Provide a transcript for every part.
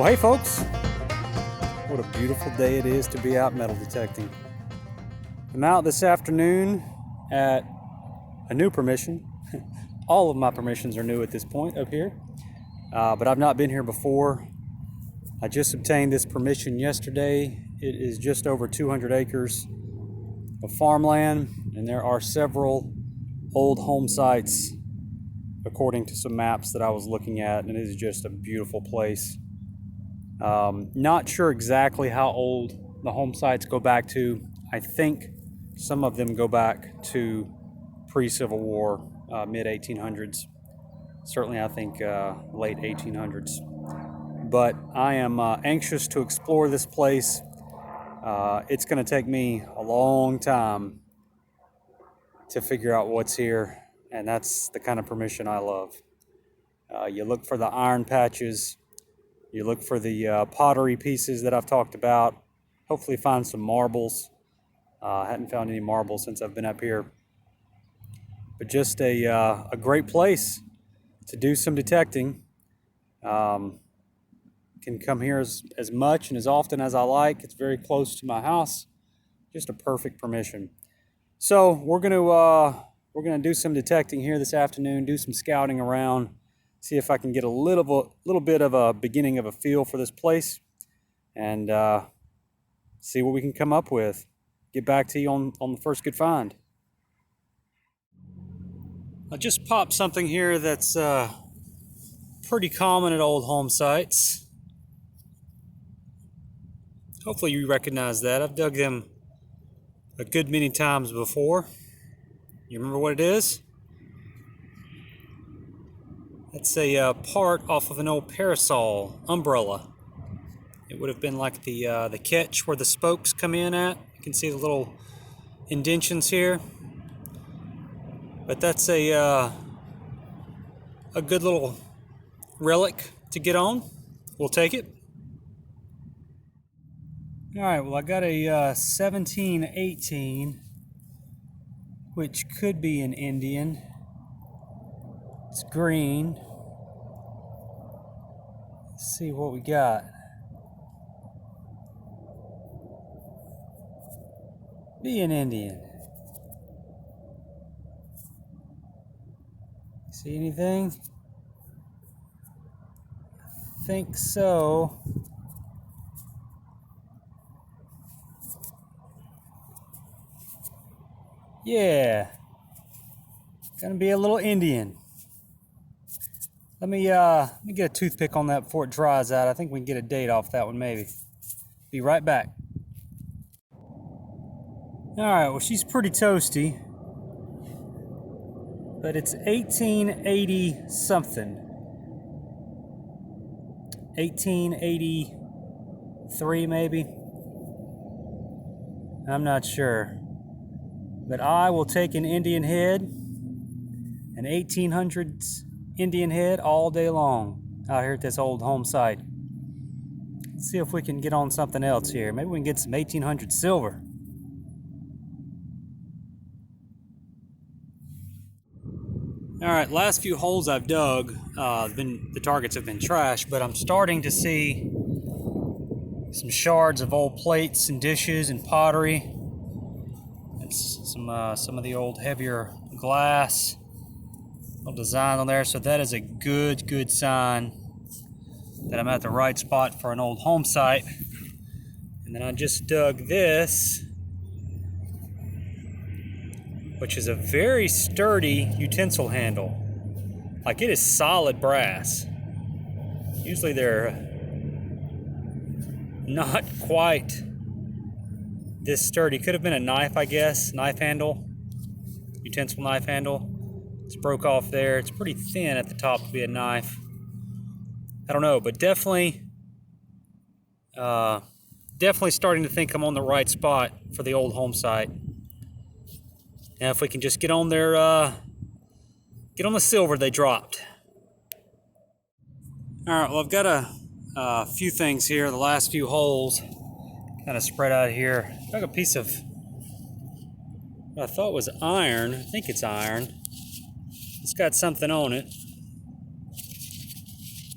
Well, hey folks, what a beautiful day it is to be out metal detecting. I'm out this afternoon at a new permission. All of my permissions are new at this point up here, but I've not been here before. I just obtained this permission yesterday. It is just over 200 acres of farmland, and there are several old home sites according to some maps that I was looking at, and it is just a beautiful place. Not sure exactly how old the home sites go back to. I think some of them go back to pre-Civil War, mid-1800s. Certainly I think late 1800s. But I am anxious to explore this place. It's going to take me a long time to figure out what's here, and that's the kind of permission I love. You look for the iron patches, you look for the pottery pieces that I've talked about, hopefully find some marbles. I hadn't found any marbles since I've been up here. But just a great place to do some detecting. Can come here as much and as often as I like. It's very close to my house. Just a perfect permission. So we're gonna do some detecting here this afternoon, do some scouting around, see if I can get a little bit of a beginning of a feel for this place, and see what we can come up with. Get back to you on the first good find. I just popped something here that's pretty common at old home sites. Hopefully you recognize that. I've dug them a good many times before. You remember what it is? That's a part off of an old parasol umbrella. It would have been like the catch where the spokes come in at. You can see the little indentions here. But that's a good little relic to get on. We'll take it. All right, well I got a 1718, which could be an Indian. It's green. Let's see what we got. Be an Indian. See anything? I think so. Yeah, gonna be a little Indian. Let me get a toothpick on that before it dries out. I think we can get a date off that one maybe. Be right back. All right, well she's pretty toasty, but it's 1880 something. 1883 maybe. I'm not sure. But I will take an Indian head, an 1800s Indian head all day long out here at this old home site. Let's see if we can get on something else here. Maybe we can get some 1800 silver. All right, last few holes I've dug, the targets have been trash, but I'm starting to see some shards of old plates and dishes and pottery. Some of the old heavier glass, little design on there, so that is a good sign that I'm at the right spot for an old home site. And then I just dug this, which is a very sturdy utensil handle. Like, it is solid brass. Usually they're not quite this sturdy. Could have been a knife, I guess. Knife handle. Utensil knife handle. It's broke off there. It's pretty thin at the top to be a knife. I don't know, but definitely starting to think I'm on the right spot for the old home site. Now if we can just get on their get on the silver they dropped. All right, well I've got a few things here. The last few holes kind of spread out here. I got a piece of what I thought was iron. I think it's iron. It's got something on it.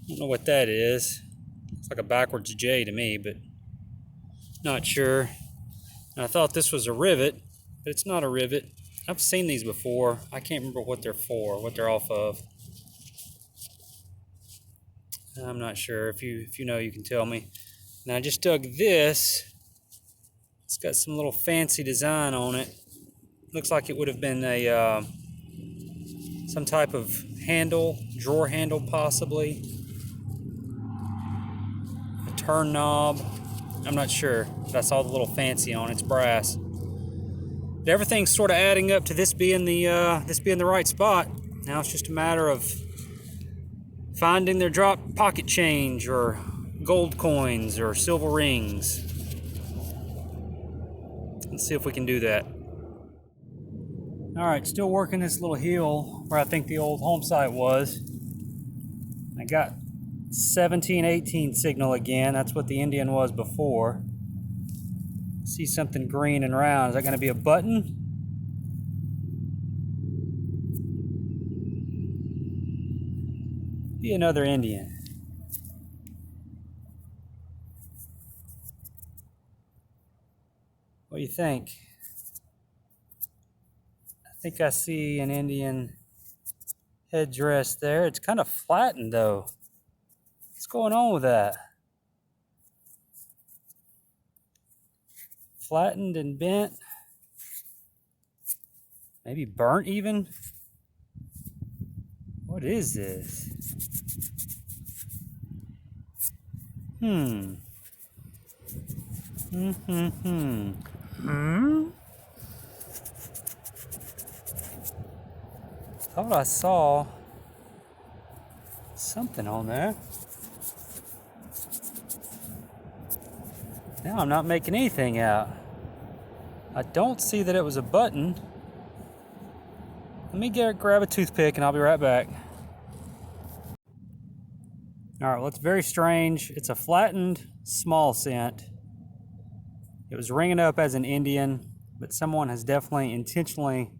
I don't know what that is. It's like a backwards J to me, but not sure. And I thought this was a rivet, but it's not a rivet. I've seen these before. I can't remember what they're for, what they're off of. I'm not sure. If you know, you can tell me. Now I just dug this. It's got some little fancy design on it. Looks like it would have been a some type of handle, drawer handle possibly. A turn knob. I'm not sure. But I saw the little fancy on it. It's brass. But everything's sort of adding up to this being the right spot. Now it's just a matter of finding their drop pocket change or gold coins or silver rings. Let's see if we can do that. All right, still working this little hill where I think the old home site was. I got 1718 signal again. That's what the Indian was before. See something green and round. Is that going to be a button? Be another Indian. What do you think? I think I see an Indian headdress there. It's kind of flattened though. What's going on with that? Flattened and bent. Maybe burnt even. What is this? Hmm. Thought I saw something on there. Now I'm not making anything out. I don't see that it was a button. Let me grab a toothpick and I'll be right back. All right, well, it's very strange. It's a flattened small cent. It was ringing up as an Indian, but someone has definitely intentionally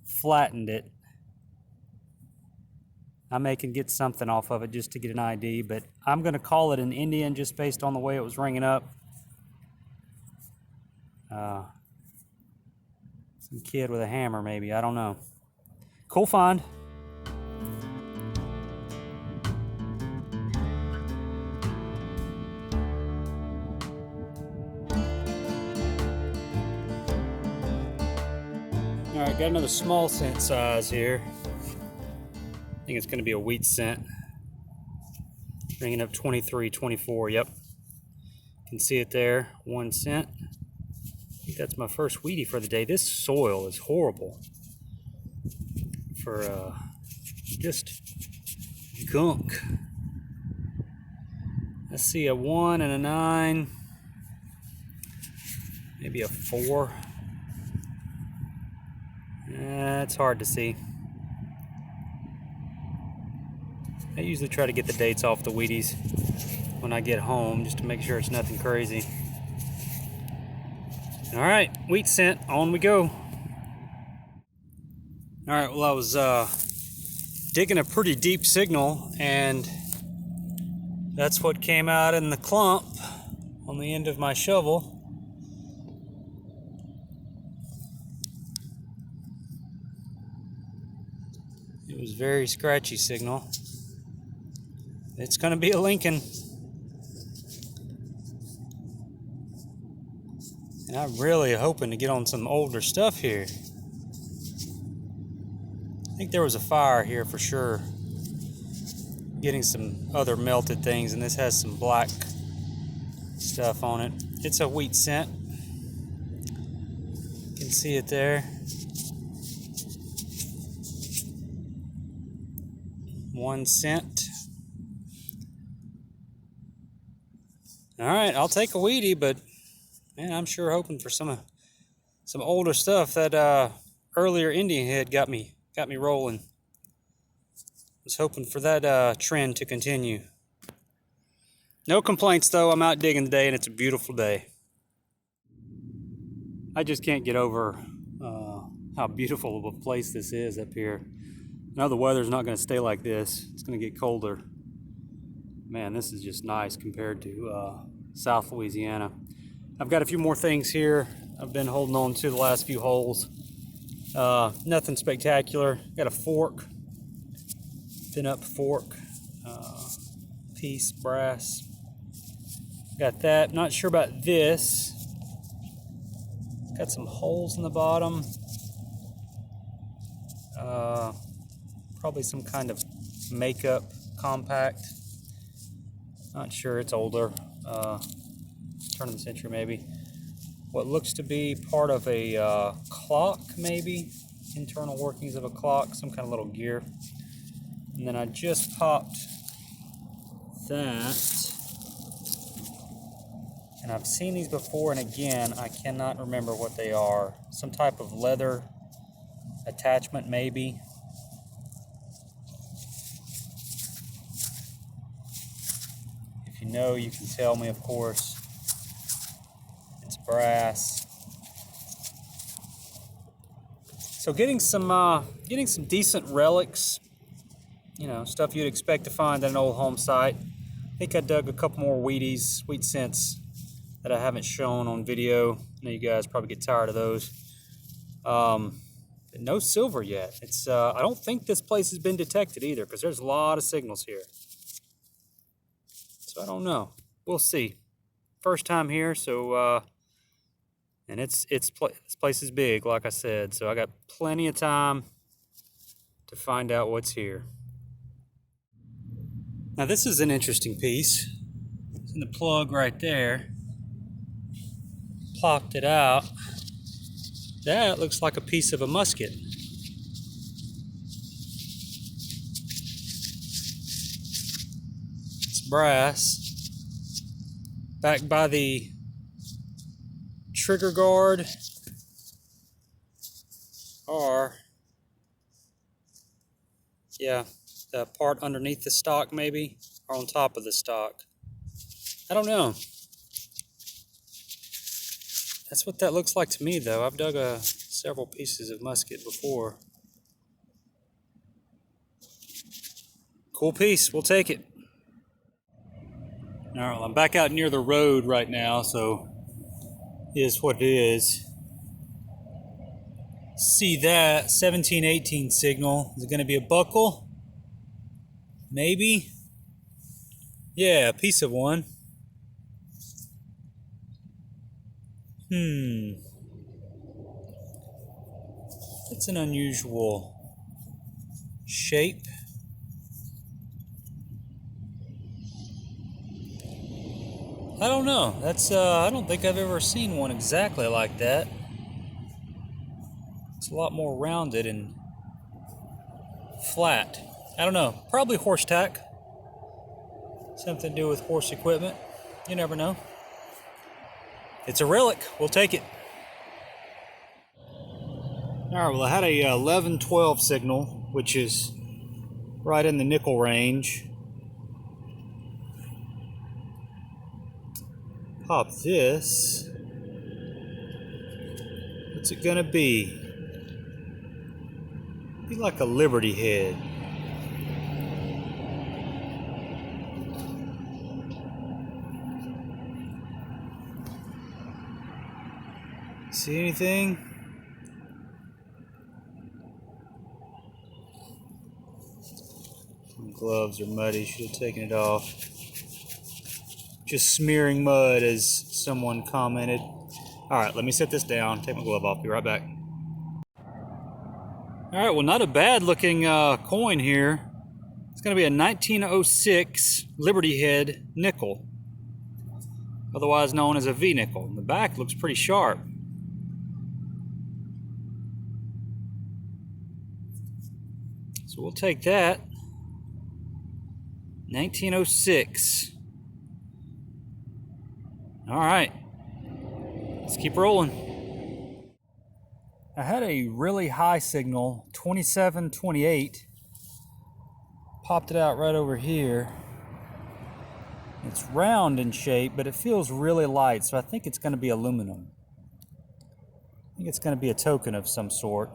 flattened it. I may can get something off of it just to get an ID, but I'm going to call it an Indian just based on the way it was ringing up. Some kid with a hammer maybe, I don't know. Cool find. All right, got another small cent size here. I think it's going to be a wheat cent. Ringing up 23, 24, yep. Can see it there, 1 cent. I think that's my first wheatie for the day. This soil is horrible for just gunk. I see a 1 and a 9, maybe a 4. It's hard to see. I usually try to get the dates off the Wheaties when I get home just to make sure it's nothing crazy. All right, wheat cent, on we go. All right, well, I was digging a pretty deep signal, and that's what came out in the clump on the end of my shovel. It was very scratchy signal. It's going to be a Lincoln. And I'm really hoping to get on some older stuff here. I think there was a fire here for sure. Getting some other melted things, and this has some black stuff on it. It's a wheat cent. You can see it there. 1 cent. All right, I'll take a wheatie, but man, I'm sure hoping for some older stuff. That earlier Indian head got me rolling. Was hoping for that trend to continue. No complaints though. I'm out digging today, and it's a beautiful day. I just can't get over how beautiful of a place this is up here. I know the weather's not going to stay like this. It's going to get colder. Man, this is just nice compared to South Louisiana. I've got a few more things here I've been holding on to the last few holes. Nothing spectacular. Got a fork, thin up fork, piece, brass. Got that. Not sure about this. Got some holes in the bottom. Probably some kind of makeup compact. Not sure, it's older. Turn of the century maybe. What looks to be part of a clock maybe. Internal workings of a clock, some kind of little gear. And then I just popped that. And I've seen these before, and again, I cannot remember what they are. Some type of leather attachment maybe. If you know, you can tell me, of course. It's brass. So getting some decent relics, you know, stuff you'd expect to find at an old home site. I think I dug a couple more Wheaties, Wheat Cents, that I haven't shown on video. I know you guys probably get tired of those. But no silver yet. It's I don't think this place has been detected either, because there's a lot of signals here. So I don't know. We'll see. First time here, so and this place is big, like I said, so I got plenty of time to find out what's here. Now this is an interesting piece. It's in the plug right there. Plopped it out. That looks like a piece of a musket. It's brass. Back by the trigger guard, or yeah, the part underneath the stock maybe, or on top of the stock. I don't know. That's what that looks like to me, though. I've dug several pieces of musket before. Cool piece. We'll take it. All right, well, I'm back out near the road right now, so it is what it is. See that 1718 signal. Is it going to be a buckle? Maybe. Yeah, a piece of one. It's an unusual shape. I don't know. That's I don't think I've ever seen one exactly like that. It's a lot more rounded and flat. I don't know. Probably horse tack. Something to do with horse equipment. You never know. It's a relic. We'll take it. Alright, well I had a 1112 signal, which is right in the nickel range. Pop this. What's it gonna be? Be like a Liberty head. See anything? My gloves are muddy, should have taken it off. Just smearing mud, as someone commented. Alright, let me set this down, take my glove off, be right back. Alright, well, not a bad looking coin here. It's going to be a 1906 Liberty Head nickel, otherwise known as a V nickel. The back looks pretty sharp. So we'll take that. 1906. All right, let's keep rolling. I had a really high signal, 2728. Popped it out right over here. It's round in shape, but it feels really light, so I think it's going to be aluminum. I think it's going to be a token of some sort.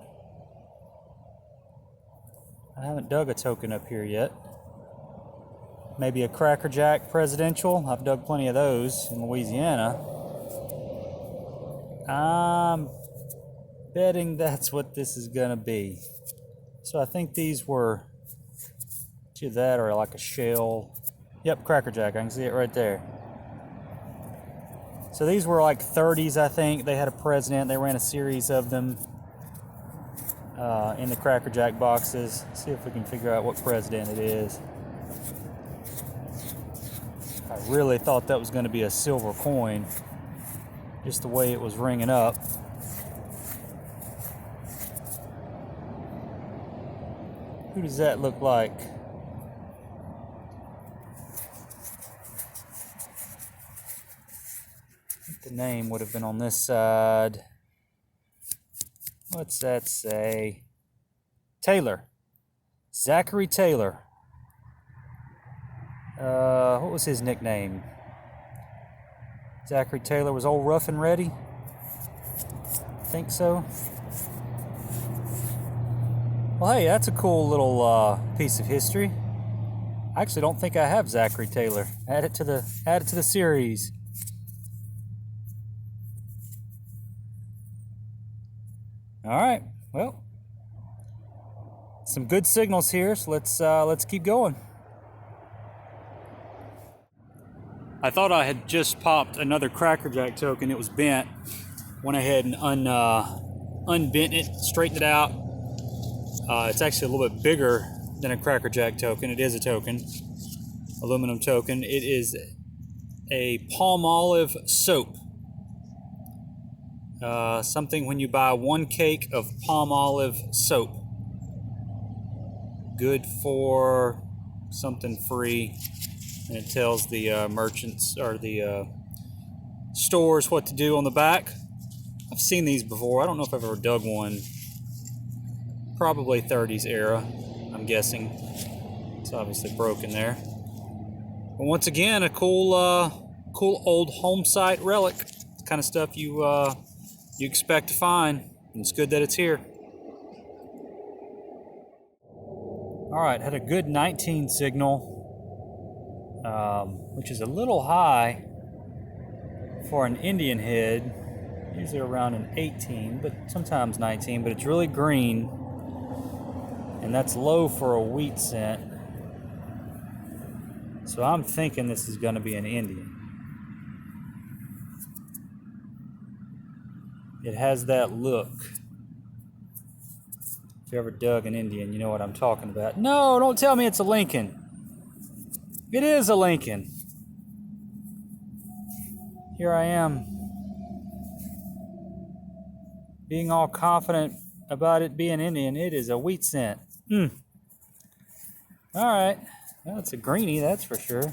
I haven't dug a token up here yet. Maybe a Cracker Jack Presidential. I've dug plenty of those in Louisiana. I'm betting that's what this is gonna be. So I think these were to that or like a shell. Yep, Cracker Jack, I can see it right there. So these were like 30s, I think. They had a president, they ran a series of them in the Cracker Jack boxes. Let's see if we can figure out what president it is. I really thought that was gonna be a silver coin, just the way it was ringing up. Who does that look like? The name would have been on this side. What's that say? Taylor. Zachary Taylor. What was his nickname? Zachary Taylor was Old Rough and Ready? I think so. Well, hey, that's a cool little piece of history. I actually don't think I have Zachary Taylor. Add it to the series. All right. Well, some good signals here. So let's keep going. I thought I had just popped another Cracker Jack token. It was bent. Went ahead and unbent it, straightened it out. It's actually a little bit bigger than a Cracker Jack token. It is a token, aluminum token. It is a Palmolive soap. Something when you buy 1 cake of Palmolive soap. Good for something free. And it tells the merchants or the stores what to do on the back. I've seen these before. I don't know if I've ever dug one. Probably 30s era, I'm guessing. It's obviously broken there. But once again, a cool old home site relic. The kind of stuff you expect to find. And it's good that it's here. All right, had a good 19 signal, which is a little high for an Indian head. Usually around an 18, but sometimes 19. But it's really green. And that's low for a wheat scent. So I'm thinking this is going to be an Indian. It has that look. If you ever dug an Indian, you know what I'm talking about. No, don't tell me it's a Lincoln. It is a Lincoln. Here I am, being all confident about it being Indian. It is a wheat scent. All right. Well, it's a greenie, that's for sure.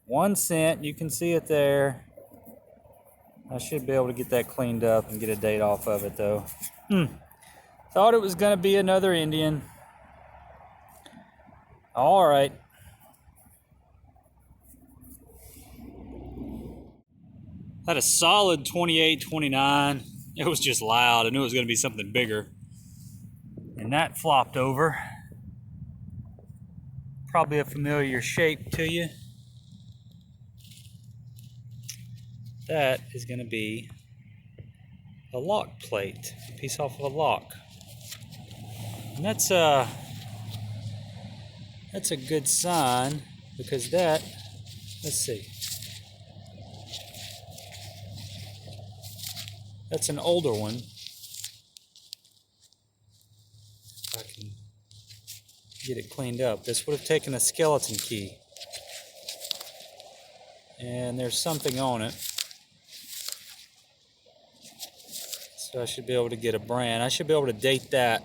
1 cent, you can see it there. I should be able to get that cleaned up and get a date off of it, though. Thought it was going to be another Indian. All right. Had a solid 28, 29. It was just loud. I knew it was going to be something bigger. And that flopped over. Probably a familiar shape to you. That is going to be a lock plate, a piece off of a lock. And that's a good sign, because that, let's see. That's an older one. If I can get it cleaned up. This would have taken a skeleton key. And there's something on it. So I should be able to get a brand. I should be able to date that.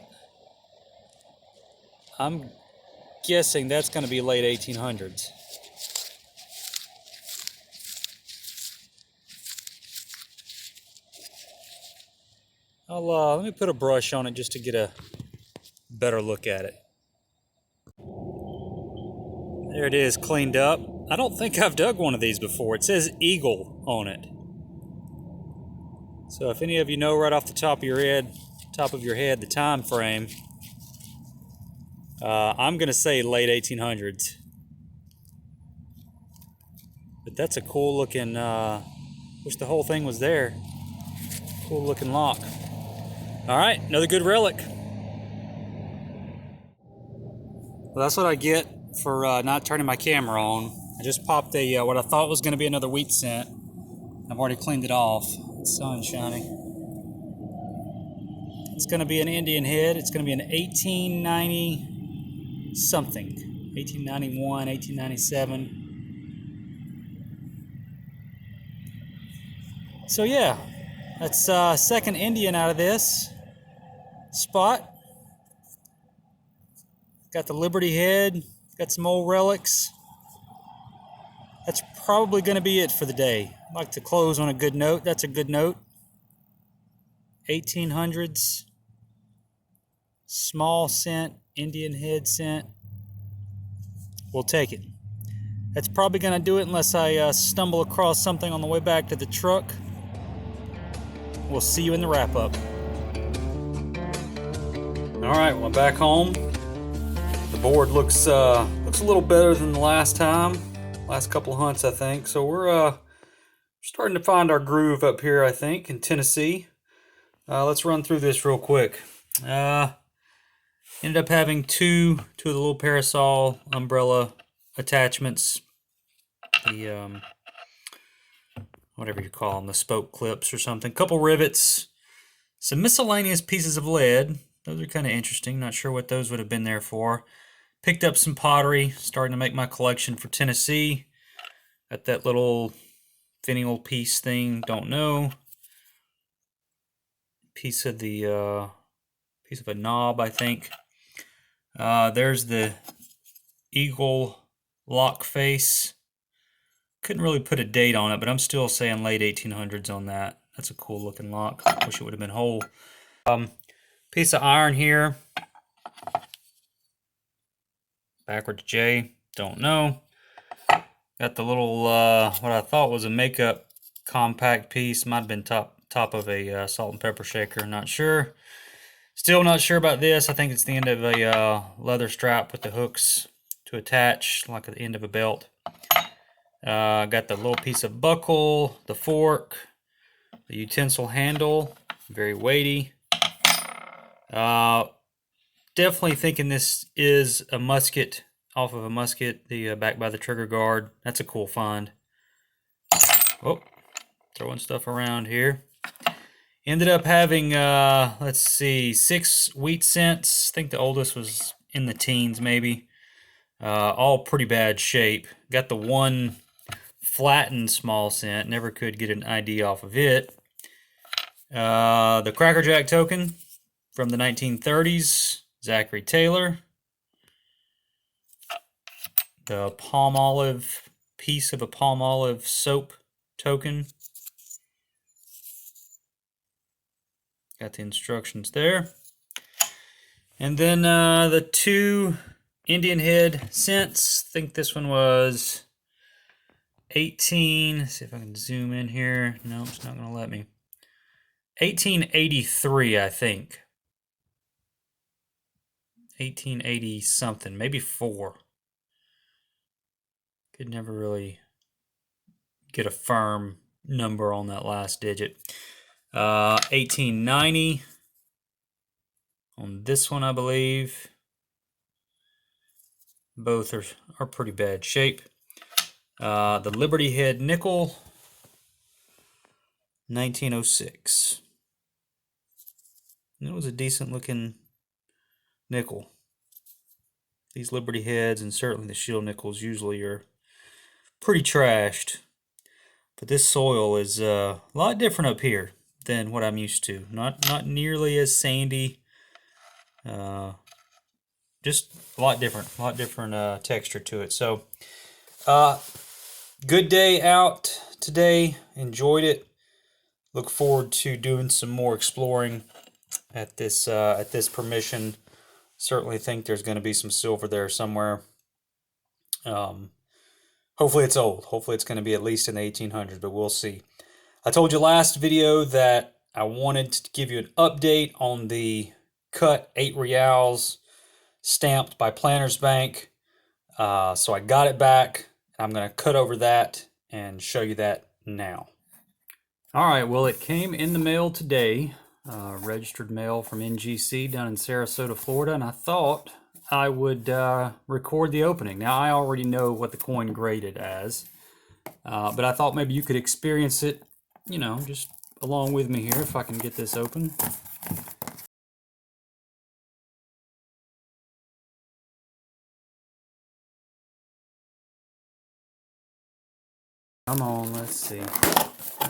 I'm guessing that's going to be late 1800s. Let me put a brush on it just to get a better look at it. There it is, cleaned up. I don't think I've dug one of these before. It says Eagle on it. So if any of you know right off the top of your head the time frame, I'm gonna say late 1800s. But that's a cool looking, wish the whole thing was there. Cool looking lock. All right, another good relic. Well, that's what I get for not turning my camera on. I just popped a what I thought was gonna be another wheat cent. I've already cleaned it off. The sun's shining. It's gonna be an Indian head. It's gonna be an 1890 something. 1891, 1897. So yeah, that's second Indian out of this spot. Got the Liberty head, got some old relics. That's probably going to be it for the day. I'd like to close on a good note. That's a good note. 1800s, small cent, Indian head cent. We'll take it. That's probably going to do it unless I stumble across something on the way back to the truck. We'll see you in the wrap-up. All right, well, I'm back home. The board looks a little better than the last time. Last couple of hunts, I think. So we're starting to find our groove up here, I think, in Tennessee. Let's run through this real quick. Ended up having two of the little parasol umbrella attachments. The whatever you call them, the spoke clips or something. Couple rivets, some miscellaneous pieces of lead. Those are kind of interesting. Not sure what those would have been there for. Picked up some pottery, starting to make my collection for Tennessee. Got that little finial piece thing, don't know. Piece of a knob, I think. There's the eagle lock face. Couldn't really put a date on it, but I'm still saying late 1800s on that. That's a cool looking lock. Wish it would have been whole. Piece of iron here. Backwards J, don't know. Got the little, what I thought was a makeup compact piece. Might have been top of a salt and pepper shaker, not sure. Still not sure about this. I think it's the end of a leather strap with the hooks to attach, like at the end of a belt. Got the little piece of buckle, the fork, the utensil handle, very weighty. Definitely thinking this is a musket, off of a musket, the back by the trigger guard. That's a cool find. Oh, throwing stuff around here. Ended up having, let's see, 6 wheat cents. I think the oldest was in the teens, maybe. All pretty bad shape. Got the one flattened small cent. Never could get an ID off of it. The Cracker Jack token from the 1930s. Zachary Taylor. The palm olive, piece of a palm olive soap token. Got the instructions there. And then the 2 Indian head cents. I think this one was 18. Let's see if I can zoom in here. No, it's not going to let me. 1883, I think. 1880 something, maybe 4. Could never really get a firm number on that last digit. 1890 on this one, I believe. Both are pretty bad shape. The Liberty Head nickel, 1906. It was a decent looking nickel. These Liberty Heads and certainly the Shield nickels usually are pretty trashed. But this soil is a lot different up here than what I'm used to. Not nearly as sandy. Just a lot different texture to it. So, good day out today. Enjoyed it. Look forward to doing some more exploring at this permission. Certainly think there's going to be some silver there somewhere. Hopefully it's old. Hopefully it's going to be at least in the 1800s, but we'll see. I told you last video that I wanted to give you an update on the cut 8 reals stamped by Planter's Bank. So I got it back. I'm going to cut over that and show you that now. All right, well, it came in the mail today, registered mail from NGC down in Sarasota, Florida, and I thought I would record the opening. Now, I already know what the coin graded as, but I thought maybe you could experience it, you know, just along with me here if I can get this open. Come on, let's see.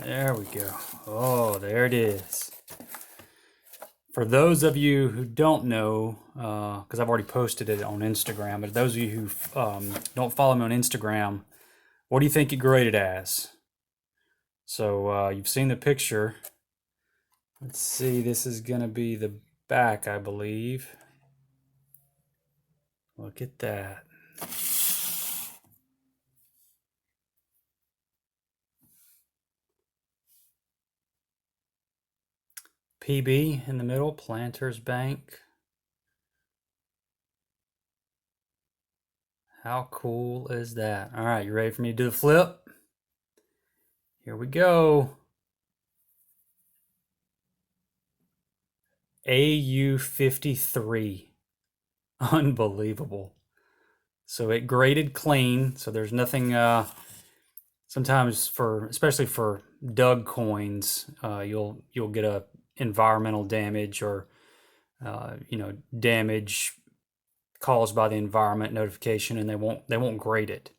There we go. Oh, there it is. For those of you who don't know, because I've already posted it on Instagram, but those of you who don't follow me on Instagram, what do you think it graded as? So you've seen the picture. Let's see, this is going to be the back, I believe. Look at that. PB in the middle, Planter's Bank. How cool is that? All right, you ready for me to do the flip? Here we go. AU53. Unbelievable. So it graded clean, so there's nothing, sometimes especially for dug coins, you'll get a environmental damage or damage caused by the environment notification, and they won't grade it.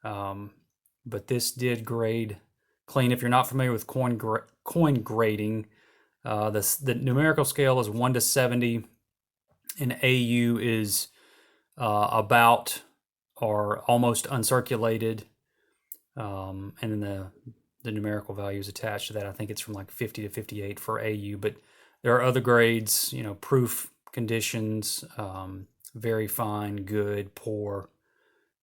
But this did grade clean. If you're not familiar with coin grading, the numerical scale is 1 to 70, and AU is about or almost uncirculated, and then the numerical value is attached to that. I think it's from like 50 to 58 for AU, but there are other grades, proof conditions, very fine, good, poor.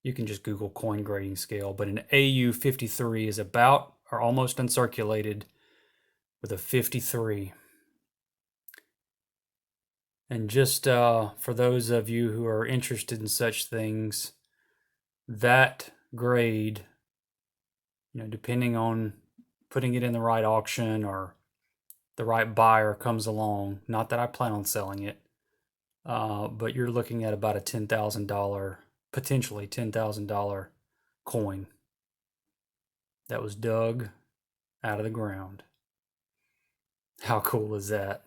You can just Google coin grading scale, but an AU53 is about or almost uncirculated with a 53. And just for those of you who are interested in such things, that grade, depending on putting it in the right auction or the right buyer comes along, not that I plan on selling it, but you're looking at about a $10,000, potentially $10,000 coin that was dug out of the ground. How cool is that?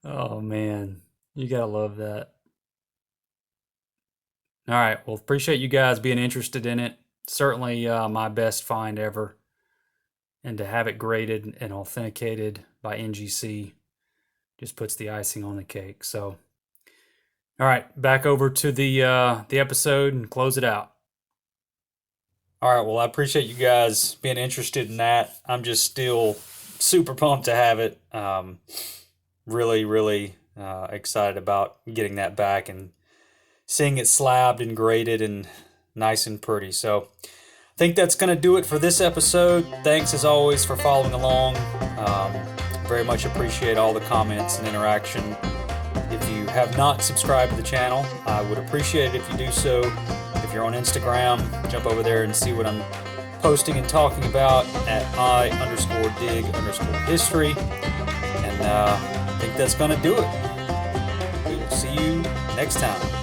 Oh man, you gotta love that. All right, well, appreciate you guys being interested in it. Certainly my best find ever. And to have it graded and authenticated by NGC just puts the icing on the cake. So, all right, back over to the episode and close it out. All right, well, I appreciate you guys being interested in that. I'm just still super pumped to have it. Really, really excited about getting that back and seeing it slabbed and graded and nice and pretty. So I think that's going to do it for this episode. Thanks as always for following along. Very much appreciate all the comments and interaction. If you have not subscribed to the channel, I would appreciate it if you do so. If you're on Instagram, jump over there and see what I'm posting and talking about at I_dig_history. And I think that's going to do it. We will see you next time.